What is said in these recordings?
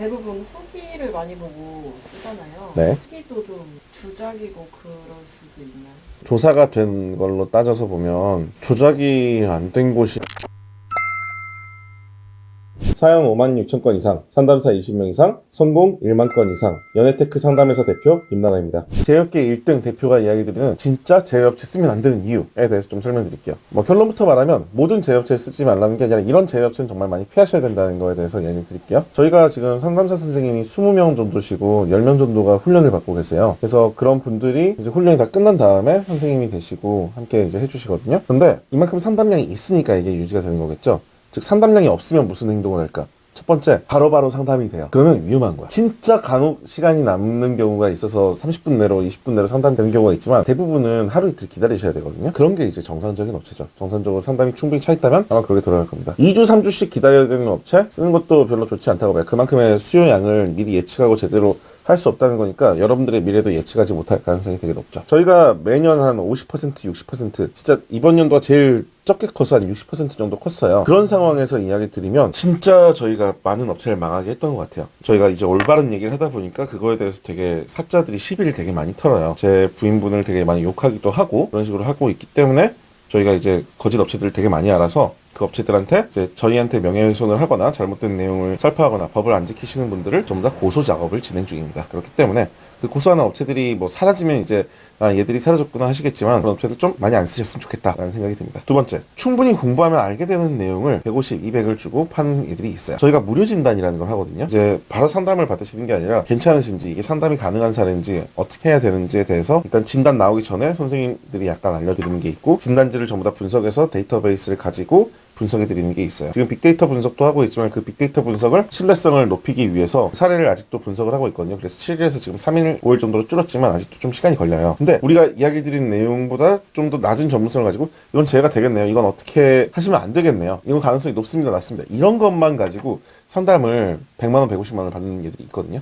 대부분 후기를 많이 보고 쓰잖아요. 네. 후기도 좀 주작이고 그럴 수도 있나요? 조사가 된 걸로 따져서 보면 조작이 안 된 곳이 사용 56,000건 이상, 상담사 20명 이상, 성공 1만 건 이상, 연예테크 상담회사 대표 임나라입니다. 제휴업계 1등 대표가 이야기드리는 진짜 제휴업체 쓰면 안 되는 이유에 대해서 좀 설명드릴게요. 결론부터 말하면 모든 제휴업체를 쓰지 말라는 게 아니라 이런 제휴업체는 정말 많이 피하셔야 된다는 거에 대해서 이야기 드릴게요. 저희가 지금 상담사 선생님이 20명 정도시고 10명 정도가 훈련을 받고 계세요. 그래서 그런 분들이 이제 훈련이 다 끝난 다음에 선생님이 되시고 함께 이제 해주시거든요. 근데 이만큼 상담량이 있으니까 이게 유지가 되는 거겠죠. 즉 상담량이 없으면 무슨 행동을 할까? 첫 번째, 바로바로 상담이 돼요. 그러면 위험한 거야. 진짜 간혹 시간이 남는 경우가 있어서 30분 내로 20분 내로 상담이 되는 경우가 있지만 대부분은 하루 이틀 기다리셔야 되거든요. 그런 게 이제 정상적인 업체죠. 정상적으로 상담이 충분히 차 있다면 아마 그렇게 돌아갈 겁니다. 2주 3주씩 기다려야 되는 업체 쓰는 것도 별로 좋지 않다고 봐요. 그만큼의 수요량을 미리 예측하고 제대로 할 수 없다는 거니까 여러분들의 미래도 예측하지 못할 가능성이 되게 높죠. 저희가 매년 한 50%, 60% 진짜 이번 연도가 제일 적게 커서 한 60% 정도 컸어요. 그런 상황에서 이야기 드리면 진짜 저희가 많은 업체를 망하게 했던 것 같아요. 저희가 이제 올바른 얘기를 하다 보니까 그거에 대해서 되게 사자들이 시비를 되게 많이 털어요. 제 부인분을 되게 많이 욕하기도 하고 그런 식으로 하고 있기 때문에 저희가 이제 거짓 업체들을 되게 많이 알아서 그 업체들한테 이제 저희한테 명예훼손을 하거나 잘못된 내용을 살포하거나 법을 안 지키시는 분들을 전부 다 고소 작업을 진행 중입니다. 그렇기 때문에 그 고소하는 업체들이 뭐 사라지면 이제 얘들이 사라졌구나 하시겠지만 그런 업체들 좀 많이 안 쓰셨으면 좋겠다라는 생각이 듭니다. 두 번째, 충분히 공부하면 알게 되는 내용을 150, 200을 주고 파는 애들이 있어요. 저희가 무료 진단이라는 걸 하거든요. 이제 바로 상담을 받으시는 게 아니라 괜찮으신지 이게 상담이 가능한 사례인지 어떻게 해야 되는지에 대해서 일단 진단 나오기 전에 선생님들이 약간 알려드리는 게 있고 진단지를 전부 다 분석해서 데이터베이스를 가지고 분석해드리는 게 있어요. 지금 빅데이터 분석도 하고 있지만 그 빅데이터 분석을 신뢰성을 높이기 위해서 사례를 아직도 분석을 하고 있거든요. 그래서 7일에서 지금 3일, 5일 정도로 줄었지만 아직도 좀 시간이 걸려요. 근데 우리가 이야기 드린 내용보다 좀 더 낮은 전문성을 가지고 이건 제가 되겠네요. 이건 어떻게 하시면 안 되겠네요. 이건 가능성이 높습니다. 낮습니다. 이런 것만 가지고 상담을 100만원, 150만원 받는 애들이 있거든요.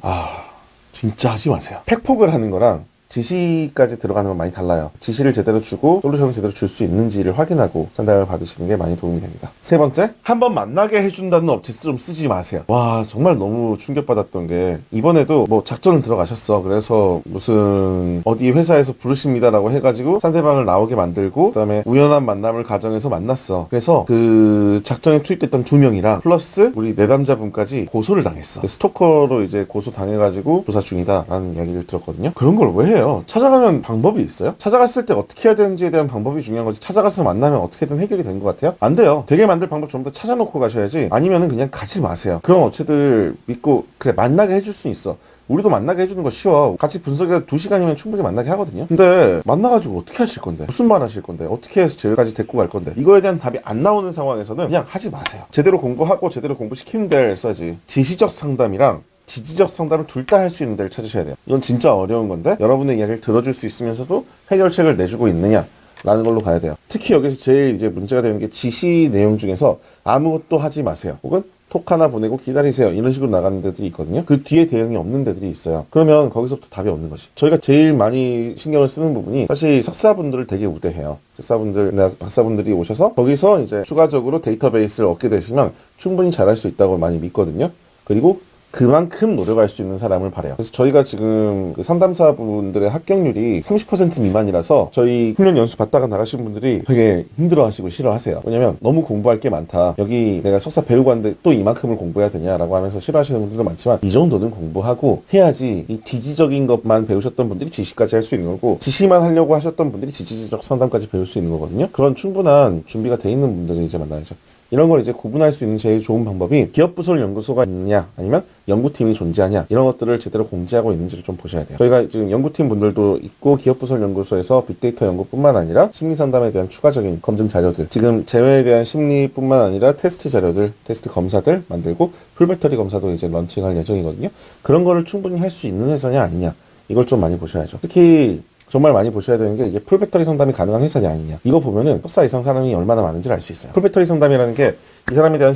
진짜 하지 마세요. 팩폭을 하는 거랑 지시까지 들어가는 건 많이 달라요. 지시를 제대로 주고 솔루션을 제대로 줄 수 있는지를 확인하고 상담을 받으시는 게 많이 도움이 됩니다. 세 번째, 한번 만나게 해준다는 업체 좀 쓰지 마세요. 와, 정말 너무 충격받았던 게 이번에도 뭐 작전을 들어가셨어. 그래서 무슨 어디 회사에서 부르십니다라고 해가지고 상대방을 나오게 만들고 그다음에 우연한 만남을 가정해서 만났어. 그래서 그 작전에 투입됐던 2명이랑 플러스 우리 내담자분까지 고소를 당했어. 스토커로 이제 고소 당해가지고 조사 중이다라는 이야기를 들었거든요. 그런 걸 왜 해요? 찾아가면 방법이 있어요? 찾아갔을 때 어떻게 해야 되는지에 대한 방법이 중요한 거지 찾아가서 만나면 어떻게든 해결이 되는 것 같아요? 안 돼요. 되게 만들 방법 전부 다 찾아놓고 가셔야지 아니면은 그냥 가지 마세요. 그런 업체들 믿고 그래 만나게 해줄 수 있어. 우리도 만나게 해주는 거 쉬워. 같이 분석해 2시간이면 충분히 만나게 하거든요. 근데 만나가지고 어떻게 하실 건데? 무슨 말 하실 건데? 어떻게 해서 제일까지 데리고 갈 건데? 이거에 대한 답이 안 나오는 상황에서는 그냥 하지 마세요. 제대로 공부하고 제대로 공부시키는 데를 써야지. 지시적 상담이랑 지지적 상담을 둘 다 할 수 있는 데를 찾으셔야 돼요. 이건 진짜 어려운 건데 여러분의 이야기를 들어줄 수 있으면서도 해결책을 내주고 있느냐 라는 걸로 가야 돼요. 특히 여기서 제일 이제 문제가 되는 게 지시 내용 중에서 아무것도 하지 마세요. 혹은 톡 하나 보내고 기다리세요. 이런 식으로 나가는 데들이 있거든요. 그 뒤에 대응이 없는 데들이 있어요. 그러면 거기서부터 답이 없는 거지. 저희가 제일 많이 신경을 쓰는 부분이 사실 석사분들을 되게 우대해요. 석사분들이나 박사분들이 오셔서 거기서 이제 추가적으로 데이터베이스를 얻게 되시면 충분히 잘할 수 있다고 많이 믿거든요. 그리고 그만큼 노력할 수 있는 사람을 바래요. 그래서 저희가 지금 그 상담사분들의 합격률이 30% 미만이라서 저희 훈련 연수 받다가 나가신 분들이 되게 힘들어하시고 싫어하세요. 왜냐면 너무 공부할 게 많다. 여기 내가 석사 배우고 왔는데 또 이만큼을 공부해야 되냐라고 하면서 싫어하시는 분들도 많지만 이 정도는 공부하고 해야지 이 지지적인 것만 배우셨던 분들이 지시까지 할 수 있는 거고 지시만 하려고 하셨던 분들이 지지적 상담까지 배울 수 있는 거거든요. 그런 충분한 준비가 돼 있는 분들을 이제 만나야죠. 이런 걸 이제 구분할 수 있는 제일 좋은 방법이 기업부설 연구소가 있느냐 아니면 연구팀이 존재하냐 이런 것들을 제대로 공지하고 있는지를 좀 보셔야 돼요. 저희가 지금 연구팀 분들도 있고 기업부설 연구소에서 빅데이터 연구뿐만 아니라 심리상담에 대한 추가적인 검증 자료들 지금 재회에 대한 심리뿐만 아니라 테스트 자료들 테스트 검사들 만들고 풀배터리 검사도 이제 런칭할 예정이거든요. 그런 거를 충분히 할 수 있는 회사냐 아니냐 이걸 좀 많이 보셔야죠. 특히 정말 많이 보셔야 되는 게 이게 풀배터리 상담이 가능한 회사냐 아니냐 이거 보면은 석사 이상 사람이 얼마나 많은지를 알 수 있어요. 풀배터리 상담이라는 게 이 사람에 대한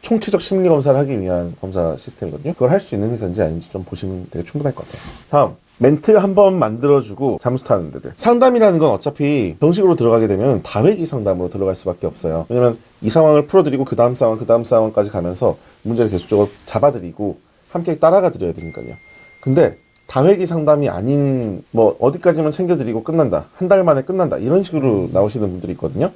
총체적 심리 검사를 하기 위한 검사 시스템이거든요. 그걸 할 수 있는 회사인지 아닌지 좀 보시면 되게 충분할 것 같아요. 다음 멘트 한번 만들어주고 잠수 타는 데들. 상담이라는 건 어차피 정식으로 들어가게 되면 다회기 상담으로 들어갈 수밖에 없어요. 왜냐면 이 상황을 풀어드리고 그 다음 상황까지 가면서 문제를 계속적으로 잡아드리고 함께 따라가 드려야 되니까요. 근데 다회기 상담이 아닌 뭐 어디까지만 챙겨드리고 끝난다, 한 달 만에 끝난다 이런 식으로 나오시는 분들이 있거든요.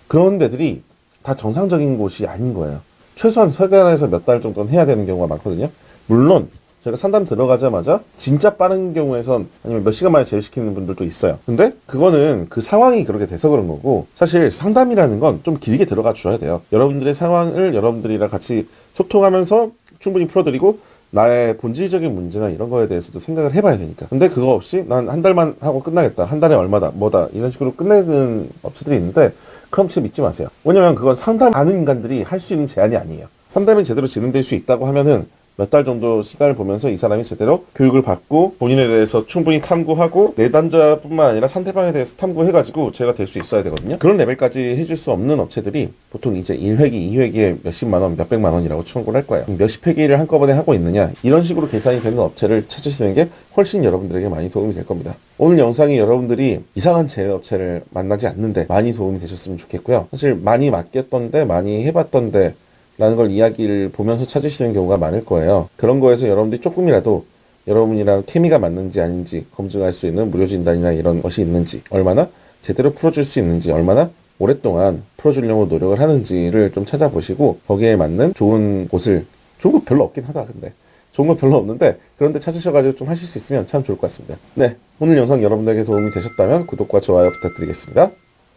그런 데들이 다 정상적인 곳이 아닌 거예요. 최소한 3달에서 몇 달 정도는 해야 되는 경우가 많거든요. 물론 제가 상담 들어가자마자 진짜 빠른 경우에선 아니면 몇 시간 만에 제외시키는 분들도 있어요. 근데 그거는 그 상황이 그렇게 돼서 그런 거고, 사실 상담이라는 건 좀 길게 들어가 줘야 돼요. 여러분들의 상황을 여러분들이랑 같이 소통하면서 충분히 풀어드리고 나의 본질적인 문제나 이런 거에 대해서도 생각을 해봐야 되니까. 근데 그거 없이 난 한 달만 하고 끝나겠다, 한 달에 얼마다 뭐다 이런 식으로 끝내는 업체들이 있는데 그럼 진짜 믿지 마세요. 왜냐면 그건 상담하는 인간들이 할 수 있는 제한이 아니에요. 상담이 제대로 진행될 수 있다고 하면은 몇 달 정도 시간을 보면서 이 사람이 제대로 교육을 받고 본인에 대해서 충분히 탐구하고 내담자뿐만 아니라 상대방에 대해서 탐구해가지고 제가 될 수 있어야 되거든요. 그런 레벨까지 해줄 수 없는 업체들이 보통 이제 1회기, 2회기에 몇십만 원, 몇백만 원이라고 청구를 할 거예요. 몇십 회기를 한꺼번에 하고 있느냐, 이런 식으로 계산이 되는 업체를 찾으시는 게 훨씬 여러분들에게 많이 도움이 될 겁니다. 오늘 영상이 여러분들이 이상한 제휴업체를 만나지 않는데 많이 도움이 되셨으면 좋겠고요. 사실 많이 맡겼던데, 많이 해봤던데 라는 걸 이야기를 보면서 찾으시는 경우가 많을 거예요. 그런 거에서 여러분들이 조금이라도 여러분이랑 케미가 맞는지 아닌지 검증할 수 있는 무료 진단이나 이런 것이 있는지, 얼마나 제대로 풀어줄 수 있는지, 얼마나 오랫동안 풀어주려고 노력을 하는지를 좀 찾아보시고 거기에 맞는 좋은 곳을, 좋은 곳 별로 없긴 하다. 근데 좋은 건 별로 없는데 그런데 찾으셔가지고 좀 하실 수 있으면 참 좋을 것 같습니다. 네, 오늘 영상 여러분들에게 도움이 되셨다면 구독과 좋아요 부탁드리겠습니다.